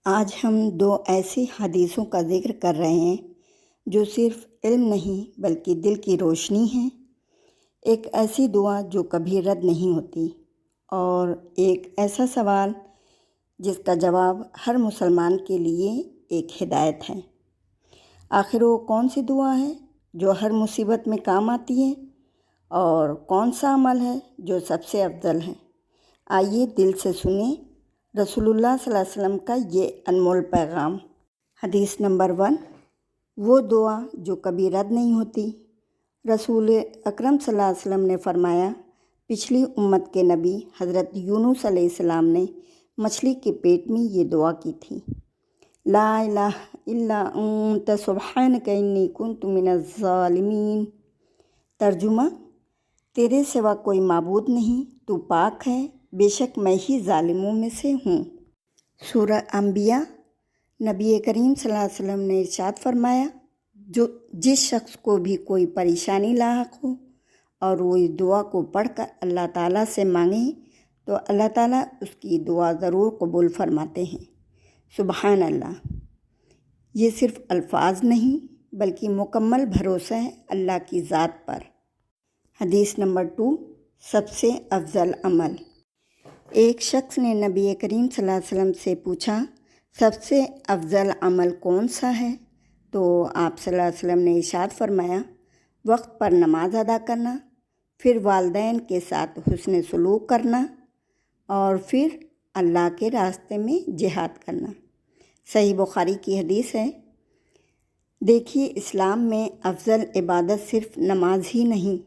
آج ہم دو ایسی حدیثوں کا ذکر کر رہے ہیں جو صرف علم نہیں بلکہ دل کی روشنی ہے۔ ایک ایسی دعا جو کبھی رد نہیں ہوتی، اور ایک ایسا سوال جس کا جواب ہر مسلمان کے لیے ایک ہدایت ہے۔ آخر وہ کون سی دعا ہے جو ہر مصیبت میں کام آتی ہے، اور کون سا عمل ہے جو سب سے افضل ہے؟ آئیے دل سے سنیں رسول اللہ صلی اللہ علیہ وسلم کا یہ انمول پیغام۔ حدیث نمبر 1، وہ دعا جو کبھی رد نہیں ہوتی۔ رسول اکرم صلی اللہ علیہ وسلم نے فرمایا، پچھلی امت کے نبی حضرت یونس علیہ السلام نے مچھلی کے پیٹ میں یہ دعا کی تھی، لا الہ الا انت سبحانک انی کنت من الظالمین۔ ترجمہ، تیرے سوا کوئی معبود نہیں، تو پاک ہے، بے شک میں ہی ظالموں میں سے ہوں۔ سورہ انبیاء۔ نبی کریم صلی اللہ علیہ وسلم نے ارشاد فرمایا، جس شخص کو بھی کوئی پریشانی لاحق ہو اور وہ اس دعا کو پڑھ کر اللہ تعالیٰ سے مانگے تو اللہ تعالیٰ اس کی دعا ضرور قبول فرماتے ہیں۔ سبحان اللہ! یہ صرف الفاظ نہیں بلکہ مکمل بھروسہ ہے اللہ کی ذات پر۔ حدیث نمبر 2، سب سے افضل عمل۔ ایک شخص نے نبی کریم صلی اللہ علیہ وسلم سے پوچھا، سب سے افضل عمل کون سا ہے؟ تو آپ صلی اللہ علیہ وسلم نے ارشاد فرمایا، وقت پر نماز ادا کرنا، پھر والدین کے ساتھ حسن سلوک کرنا، اور پھر اللہ کے راستے میں جہاد کرنا۔ صحیح بخاری کی حدیث ہے۔ دیکھیے، اسلام میں افضل عبادت صرف نماز ہی نہیں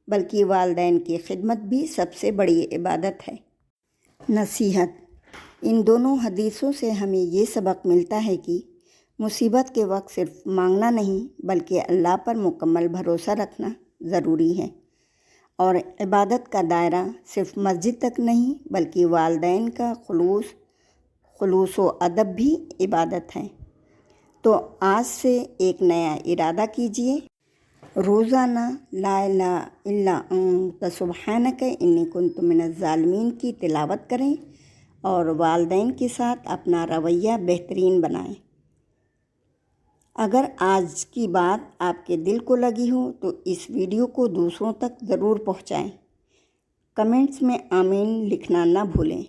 بلکہ والدین کی خدمت بھی سب سے بڑی عبادت ہے۔ نصیحت: ان دونوں حدیثوں سے ہمیں یہ سبق ملتا ہے کہ مصیبت کے وقت صرف مانگنا نہیں بلکہ اللہ پر مکمل بھروسہ رکھنا ضروری ہے، اور عبادت کا دائرہ صرف مسجد تک نہیں بلکہ والدین کا خلوص و ادب بھی عبادت ہے۔ تو آج سے ایک نیا ارادہ کیجیے، روزانہ لا الہ الا انت سبحانک انی کنت من الظالمین کی تلاوت کریں اور والدین کے ساتھ اپنا رویہ بہترین بنائیں۔ اگر آج کی بات آپ کے دل کو لگی ہو تو اس ویڈیو کو دوسروں تک ضرور پہنچائیں۔ کمنٹس میں آمین لکھنا نہ بھولیں۔